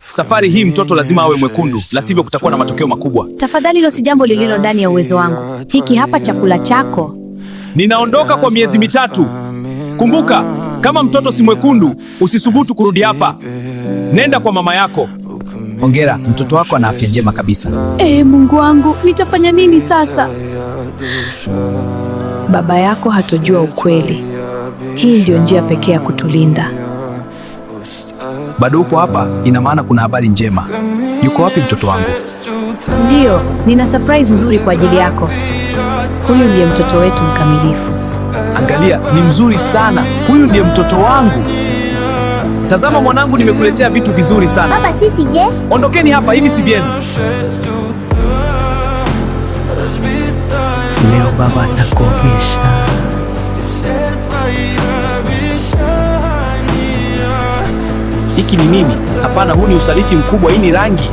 Safari hii mtoto lazima awe mwekundu, la sivyo kutakuwa na matokeo makubwa. Tafadhali, hilo si jambo lililo ndani ya uwezo wangu. Hiki hapa chakula chako. Ninaondoka kwa miezi 3. Kumbuka, kama mtoto si mwekundu, usisubutu kurudi hapa. Nenda kwa mama yako. Hongera, mtoto wako ana afya njema kabisa. Mungu wangu, nitafanya nini sasa? Baba yako hatojua ukweli. Hii ndio njia pekee ya kutulinda. Bado upo hapa? Ina maana kuna habari njema. Yuko wapi mtoto wangu? Ndiyo, nina surprise nzuri kwa ajili yako. Huyu ndiye mtoto wetu mkamilifu. Angalia, ni mzuri sana. Huyu ndiye mtoto wangu. Tazama mwanangu, nimekuletea vitu vizuri sana. Baba, sisi je? Ondokeni hapa, hivi si vyenu. Leo baba atakuogesha. Hiki ni nini? Hapana, huu ni usaliti mkubwa. Hii ni rangi.